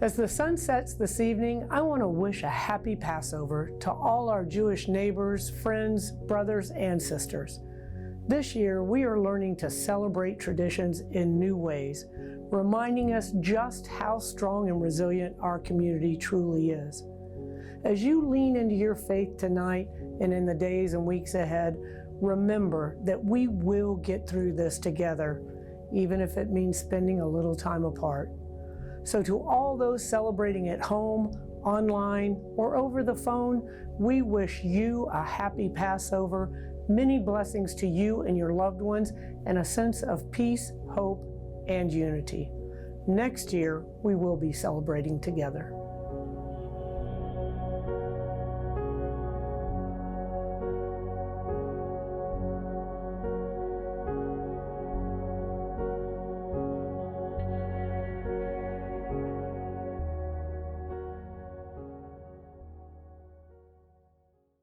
As the sun sets this evening, I want to wish a happy Passover to all our Jewish neighbors, friends, brothers, and sisters. This year, we are learning to celebrate traditions in new ways, reminding us just how strong and resilient our community truly is. As you lean into your faith tonight and in the days and weeks ahead, remember that we will get through this together, even if it means spending a little time apart. So to all those celebrating at home, online, or over the phone, we wish you a happy Passover, many blessings to you and your loved ones, and a sense of peace, hope, and unity. Next year, we will be celebrating together.